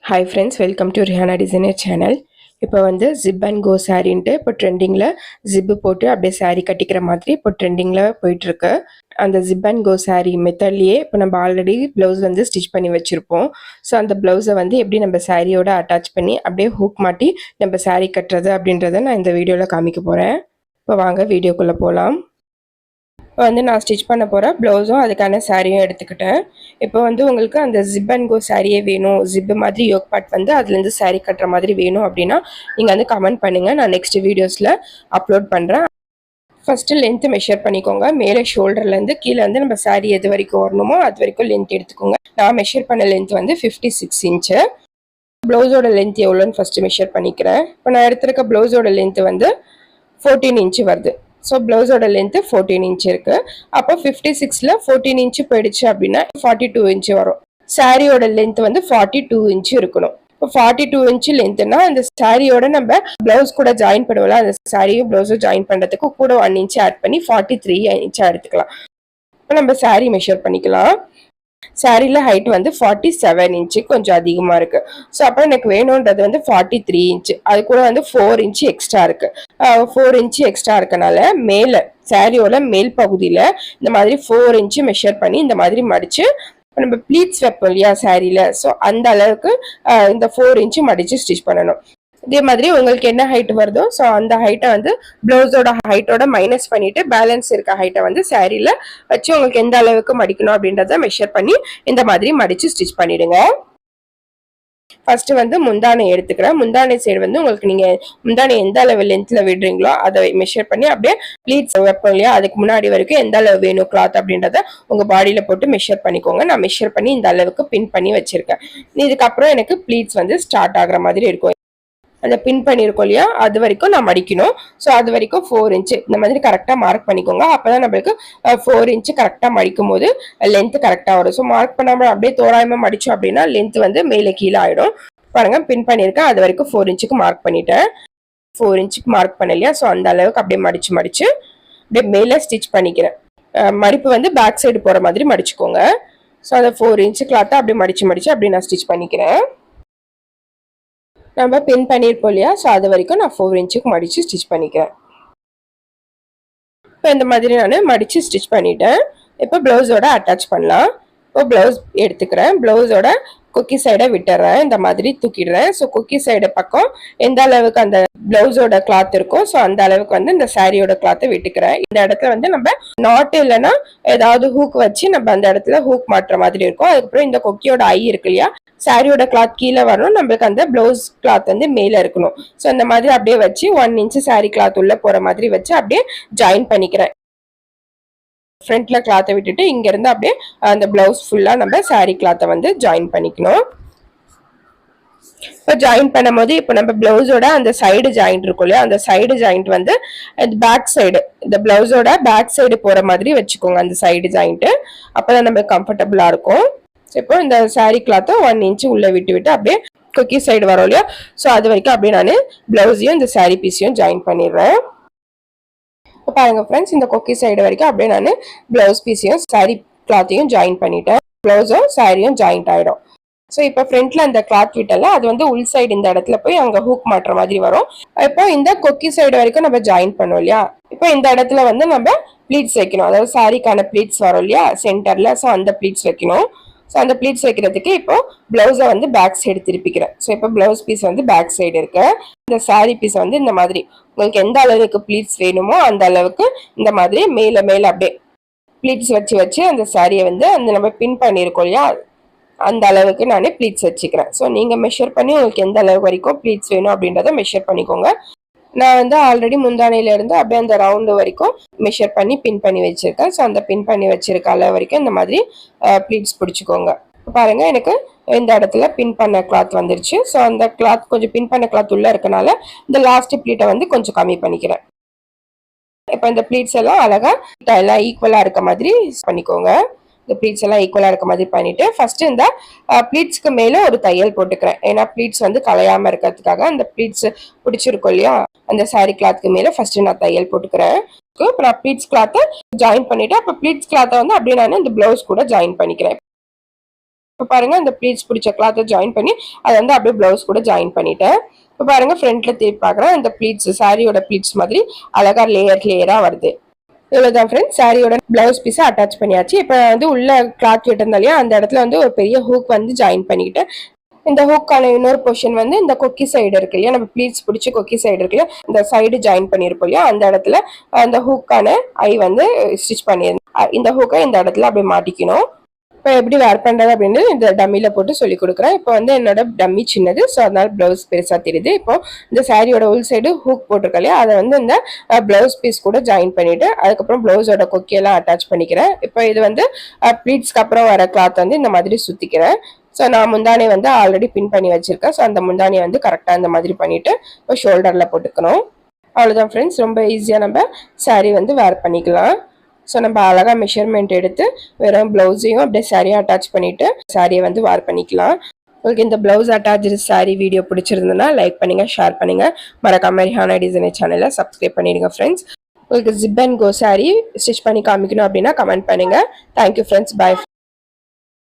Hi friends, welcome to Rihanna Designer channel. இப்போ வந்து zip and go சாரின்ட்டு இப்போ ட்ரெண்டிங்கில் ஜிப்பு போட்டு அப்படியே சாரீ கட்டிக்கிற மாதிரி இப்போ ட்ரெண்டிங்கில் போயிட்டுருக்கு. அந்த zip and go சாரீ மெத்தட்லேயே இப்போ நம்ம ஆல்ரெடி ப்ளவுஸ் வந்து ஸ்டிச் பண்ணி வச்சுருப்போம். ஸோ அந்த ப்ளவுஸை வந்து எப்படி நம்ம சாரியோட அட்டாச் பண்ணி அப்படியே ஹூக் மாட்டி நம்ம சாரீ கட்டுறது அப்படின்றத நான் இந்த வீடியோவில் காமிக்க போகிறேன். இப்போ வாங்க வீடியோக்குள்ளே போகலாம். இப்போ வந்து நான் ஸ்டிச் பண்ண போகிற ப்ளவுஸும் அதுக்கான சாரியும் எடுத்துக்கிட்டேன். இப்போ வந்து உங்களுக்கு அந்த ஜிப் அண்ட் கோ சாரியே வேணும், ஜிப்பு மாதிரி யோக் பார்ட் வந்து அதுலேருந்து சாரீ கட்டுற மாதிரி வேணும் அப்படின்னா நீங்கள் வந்து கமெண்ட் பண்ணுங்கள். நான் நெக்ஸ்ட் வீடியோஸில் அப்லோட் பண்ணுறேன். ஃபஸ்ட்டு லென்த்து மெஷர் பண்ணிக்கோங்க. மேலே ஷோல்டர்லேருந்து கீழே வந்து நம்ம சாரீ எது வரைக்கும் வரணுமோ அது வரைக்கும் லென்த் எடுத்துக்கோங்க. நான் மெஷர் பண்ண லென்த் வந்து 56 இன்ச்சு. ப்ளவுஸோட லென்த் எவ்வளோன்னு ஃபஸ்ட்டு மெஷர் பண்ணிக்கிறேன். இப்போ நான் எடுத்திருக்க ப்ளவுஸோட லென்த்து வந்து 14 இன்ச்சு வருது. ஸோ ப்ளவுஸோட லென்த்து 14 இன்ச் இருக்குது. அப்போ 56ல் 14 இன்ச்சு போயிடுச்சு அப்படின்னா 42 இன்ச்சு வரும். சாரியோட லென்த் வந்து 42 இன்ச்சு இருக்கணும். இப்போ 42 இன்ச்சு லென்த்துனா அந்த சாரியோட நம்ம ப்ளவுஸ் கூட ஜாயின் பண்ணுவோம்ல, அந்த சாரியும் ப்ளவுஸும் ஜாயின் பண்ணுறதுக்கு கூட 1 இன்ச்சு ஆட் பண்ணி 43 இன்ச்சாக எடுத்துக்கலாம். இப்போ நம்ம சாரி மெஷர் பண்ணிக்கலாம். சாரியில் ஹைட் வந்து 47 இன்ச்சு, கொஞ்சம் அதிகமாக இருக்குது. ஸோ அப்போ எனக்கு வேணுன்றது வந்து 43 இன்ச்சு. அது கூட வந்து 4 இன்ச்சு எக்ஸ்ட்ரா இருக்குது. 4 இன்ச்சு எக்ஸ்ட்ரா இருக்கனால மேலே சாரியோட மேல் பகுதியில் இந்த மாதிரி 4 இன்ச்சு மெஷர் பண்ணி இந்த மாதிரி மடித்து நம்ம ப்ளீட்ஸ் வைப்போம் இல்லையா சாரியில், ஸோ அந்த அளவுக்கு இந்த 4 இன்ச்சு மடித்து ஸ்டிச் பண்ணணும். இதே மாதிரி உங்களுக்கு என்ன ஹைட் வருதோ ஸோ அந்த ஹைட்டை வந்து ப்ளவுஸோட ஹைட்டோட மைனஸ் பண்ணிட்டு பேலன்ஸ் இருக்க ஹைட்டை வந்து சாரியில் வச்சு உங்களுக்கு எந்த அளவுக்கு மடிக்கணும் அப்படின்றத மெஷர் பண்ணி இந்த மாதிரி மடித்து ஸ்டிச் பண்ணிடுங்க. ஃபர்ஸ்ட் வந்து முந்தானை எடுத்துக்கிறேன். முந்தானை சைடு வந்து உங்களுக்கு நீங்க முந்தானை எந்த அளவு லென்த்ல விடுறீங்களோ அதை மெஷர் பண்ணி அப்படியே ப்ளீட்ஸ் வைப்போம் இல்லையா, அதுக்கு முன்னாடி வரைக்கும் எந்த அளவு வேணும் கிளாத் அப்படின்றத உங்க பாடியில போட்டு மெஷர் பண்ணிக்கோங்க. நான் மெஷர் பண்ணி இந்த அளவுக்கு பின் பண்ணி வச்சிருக்கேன். இதுக்கப்புறம் எனக்கு ப்ளீட்ஸ் வந்து ஸ்டார்ட் ஆகுற மாதிரி இருக்கும். அந்த பின் பண்ணியிருக்கோம் இல்லையா, அது வரைக்கும் நான் மடிக்கணும். ஸோ அது வரைக்கும் 4 இன்ச்சு இந்த மாதிரி கரெக்டாக மார்க் பண்ணிக்கோங்க. அப்போதான் நம்மளுக்கு 4 இன்ச்சு கரெக்டாக மடிக்கும் போது லென்த் கரெக்டாக வரும். ஸோ மார்க் பண்ணாமல் அப்படியே தோராயமாக மடித்தோம் அப்படின்னா லென்த் வந்து மேலே கீழே ஆகிடும். பாருங்க, பின் பண்ணியிருக்கேன். அது வரைக்கும் 4 இன்ச்சுக்கு மார்க் பண்ணிட்டேன். 4 இன்ச்சுக்கு மார்க் பண்ணலையா, ஸோ அந்த அளவுக்கு அப்படியே மடிச்சு அப்படியே மேலே ஸ்டிச் பண்ணிக்கிறேன். மடிப்பு வந்து பேக் சைடு போகிற மாதிரி மடிச்சுக்கோங்க. ஸோ அதை 4 இன்ச்சு கிளாத்தை அப்படியே மடிச்சு அப்படியே நான் ஸ்டிச் பண்ணிக்கிறேன். நம்ம பின் பண்ணியிருப்போம் இல்லையா, ஸோ அது வரைக்கும் நான் 4 இன்ச்சுக்கு மடித்து ஸ்டிச் பண்ணிக்கிறேன். இப்போ இந்த மாதிரி நான் மடித்து ஸ்டிச் பண்ணிட்டேன். இப்போ ப்ளவுஸோட அட்டாச் பண்ணலாம். இப்போ ப்ளவுஸ் எடுத்துக்கிறேன். ப்ளவுஸோட குக்கி சைடை விட்டுறேன், இந்த மாதிரி தூக்கிடுறேன். ஸோ குக்கி சைடு பக்கம் எந்த அளவுக்கு அந்த ப்ளவுஸோட கிளாத் இருக்கும் ஸோ அந்த அளவுக்கு வந்து இந்த சாரியோட கிளாத்தை விட்டுக்கிறேன். இந்த இடத்துல வந்து நம்ம நாட் இல்லைன்னா ஏதாவது ஹூக் வச்சு நம்ம அந்த இடத்துல ஹூக் மாட்டுற மாதிரி இருக்கும். அதுக்கப்புறம் இந்த கொக்கியோட ஐ இருக்கு இல்லையா, சாரியோட கிளாத் கீழே வரணும், நம்மளுக்கு அந்த பிளவுஸ் கிளாத் வந்து மேலே இருக்கணும். ஸோ அந்த மாதிரி அப்படியே வச்சு 1 இன்ச்சு சாரி கிளாத் உள்ள போற மாதிரி வச்சு அப்படியே ஜாயின் பண்ணிக்கிறேன். ஃப்ரண்ட்ல கிளாத்தை விட்டுட்டு இங்க இருந்து அப்படியே அந்த பிளவுஸ் ஃபுல்லா நம்ம சாரி கிளாத்தை வந்து ஜாயின் பண்ணிக்கணும். இப்போ ஜாயின் பண்ணும் போது இப்போ நம்ம பிளவுஸோட அந்த சைடு ஜாயிண்ட் இருக்கும் இல்லையா, அந்த சைடு ஜாயிண்ட் வந்து பேக் சைடு, இந்த பிளவுஸோட பேக் சைடு போற மாதிரி வச்சுக்கோங்க அந்த சைடு ஜாயிண்ட். அப்பதான் நம்ம கம்ஃபர்டபுளா இருக்கும். இப்போ இந்த சாரி கிளாத்தை 1 இன்ச்சு உள்ள விட்டு அப்படியே குக்கி சைடு வரும் இல்லையா, ஸோ அது வரைக்கும் அப்படியே நான் பிளவுஸையும் இந்த சாரி பீஸையும் ஜாயின் பண்ணிடுறேன். பாருங்க ஃப்ரெண்ட்ஸ், இந்த கொக்கி சைடு வரைக்கும் அப்படியே நான் பிளவுஸ் பீஸையும் சாரி கிளாத்தையும் ஜாயின் பண்ணிட்டேன். பிளவுஸும் சாரியும் ஜாயிண்ட் ஆயிடும். ஸோ இப்போ ஃப்ரண்ட்ல அந்த கிளாத் விட்டல அது வந்து உள் சைடு இந்த இடத்துல போய் அங்கே ஹூக் மாட்டுற மாதிரி வரும். இப்போ இந்த கொக்கி சைடு வரைக்கும் நம்ம ஜாயின் பண்ணோம் இல்லையா, இப்போ இந்த இடத்துல வந்து நம்ம ப்ளீட்ஸ் வைக்கணும். அதாவது சாரிக்கான ப்ளீட்ஸ் வரும் இல்லையா சென்டர்ல, ஸோ அந்த ப்ளீட்ஸ் வைக்கணும். ஸோ அந்த ப்ளீட்ஸ் வைக்கிறதுக்கு இப்போ பிளவுஸை வந்து பேக் சைடு திருப்பிக்கிறேன். ஸோ இப்போ பிளவுஸ் பீஸ் வந்து பேக் சைடு இருக்கு. இந்த சாரி பீஸ் வந்து இந்த மாதிரி உங்களுக்கு எந்த அளவுக்கு ப்ளீட்ஸ் வேணுமோ அந்த அளவுக்கு இந்த மாதிரி மேலே அப்படியே ப்ளீட்ஸ் வச்சு அந்த சாரியை வந்து அந்த நம்ம பின் பண்ணியிருக்கோம் இல்லையா, அந்த அளவுக்கு நான் ப்ளீட்ஸ் வச்சுக்கிறேன். ஸோ நீங்கள் மெஷர் பண்ணி உங்களுக்கு எந்த அளவுக்கு வரைக்கும் ப்ளீட்ஸ் வேணும் அப்படின்றத மெஷர் பண்ணிக்கோங்க. நான் வந்து ஆல்ரெடி முந்தானையில இருந்து அப்படியே அந்த ரவுண்டு வரைக்கும் மெஷர் பண்ணி பின் பண்ணி வச்சிருக்கேன். ஸோ அந்த பின் பண்ணி வச்சிருக்க அளவு வரைக்கும் இந்த மாதிரி ப்ளீட்ஸ் பிடிச்சிக்கோங்க. பாருங்க, எனக்கு இந்த இடத்துல பின் பண்ண கிளாத் வந்துருச்சு. ஸோ அந்த கிளாத் கொஞ்சம் பின் பண்ண கிளாத் உள்ள இருக்கனால இந்த லாஸ்ட் ப்ளீட்டை வந்து கொஞ்சம் கம்மி பண்ணிக்கிறேன். இப்போ இந்த ப்ளீட்ஸ் எல்லாம் அழகா எல்லாம் ஈக்குவலா இருக்க மாதிரி பண்ணிக்கோங்க. இந்த ப்ளீட்ஸ் எல்லாம் ஈக்குவலா இருக்க மாதிரி பண்ணிட்டு ஃபர்ஸ்ட் இந்த ப்ளீட்ஸ்க்கு மேல ஒரு தையல் போட்டுக்கிறேன். ஏன்னா ப்ளீட்ஸ் வந்து கலையாம இருக்கிறதுக்காக அந்த ப்ளீட்ஸ் பிடிச்சிருக்கும் இல்லையா, அந்த சாரி கிளாத்துக்கு மேல ஃபர்ஸ்ட் நான் தையல் போட்டுக்கிறேன். இப்போ நான் ப்ளீட்ஸ் கிளாத்தை ஜாயின் பண்ணிட்டு அப்போ ப்ளீட்ஸ் கிளாத்தை வந்து அப்படியே நான் இந்த பிளவுஸ் கூட ஜாயின் பண்ணிக்கிறேன். இப்போ பாருங்க இந்த ப்ளீட்ஸ் பிடிச்ச கிளாத்தை ஜாயின் பண்ணி அதை வந்து அப்படியே ப்ளவுஸ் கூட ஜாயின் பண்ணிட்டேன். இப்போ பாருங்க ஃப்ரண்ட்ல திருப்பி பார்க்குறேன், இந்த ப்ளீட்ஸ் சாரியோட ப்ளீட்ஸ் மாதிரி அழகா லேயரா வருது. இவ்வளவுதான் ஃப்ரெண்ட்ஸ், சாரியோட பிளவுஸ் பீஸை அட்டாச் பண்ணியாச்சு. இப்போ வந்து உள்ள கிளாத் விட்டிருந்தா இல்லையா, அந்த இடத்துல வந்து ஒரு பெரிய ஹூக் வந்து ஜாயின் பண்ணிக்கிட்டேன். இந்த ஹூக்கான இன்னொரு பொசிஷன் வந்து இந்த கொக்கி சைடு இருக்கு இல்லையா, நம்ம ப்ளீட்ஸ் பிடிச்சி கொக்கி சைடு இருக்கு இல்லையா, இந்த சைடு ஜாயின் பண்ணியிருப்போம் இல்லையா, அந்த இடத்துல அந்த ஹூக்கான ஐ வந்து ஸ்டிச் பண்ணியிருந்தேன். இந்த ஹூக்கை இந்த இடத்துல அப்படியே மாட்டிக்கணும். இப்போ எப்படி வேர் பண்ணுறது அப்படின்னு இந்த டம்மியில் போட்டு சொல்லி கொடுக்குறேன். இப்போ வந்து என்னோட டம்மி சின்னது, ஸோ அதனால ப்ளவுஸ் பெருசாக தெரியுது. இப்போ இந்த சாரியோட உள் சைடு ஹூக் போட்டிருக்க இல்லையா, அதை வந்து இந்த ப்ளவுஸ் பீஸ் கூட ஜாயின் பண்ணிட்டு அதுக்கப்புறம் ப்ளவுஸோட கொக்கியெல்லாம் அட்டாச் பண்ணிக்கிறேன். இப்போ இது வந்து ப்ளீட்ஸ்க்கு அப்புறம் வர கிளாத் வந்து இந்த மாதிரி சுற்றிக்கிறேன். ஸோ நான் முந்தானி வந்து ஆல்ரெடி பின் பண்ணி வச்சிருக்கேன். ஸோ அந்த முந்தானியை வந்து கரெக்டாக இந்த மாதிரி பண்ணிட்டு இப்போ ஷோல்டரில் போட்டுக்கணும். அவ்வளோதான் ஃப்ரெண்ட்ஸ், ரொம்ப ஈஸியாக நம்ம சாரீ வந்து வேர் பண்ணிக்கலாம். ஸோ நம்ம அழகாக மெஷர்மெண்ட் எடுத்து வெறும் ப்ளவுஸையும் அப்படியே சாரியாக அட்டாச் பண்ணிவிட்டு சாரியை வந்து வேர் பண்ணிக்கலாம். உங்களுக்கு இந்த ப்ளவுஸ் அட்டாச்சு சாரீ வீடியோ பிடிச்சிருந்ததுன்னா லைக் பண்ணுங்கள், ஷேர் பண்ணுங்கள். மறக்காம ரிஹானா டிசைனர் சேனலை சப்ஸ்கிரைப் பண்ணிடுங்க ஃப்ரெண்ட்ஸ். உங்களுக்கு zip and go sari stitch பண்ணி காமிக்கணும் அப்படின்னா கமெண்ட் பண்ணுங்கள். தேங்க்யூ ஃப்ரெண்ட்ஸ், பாய்.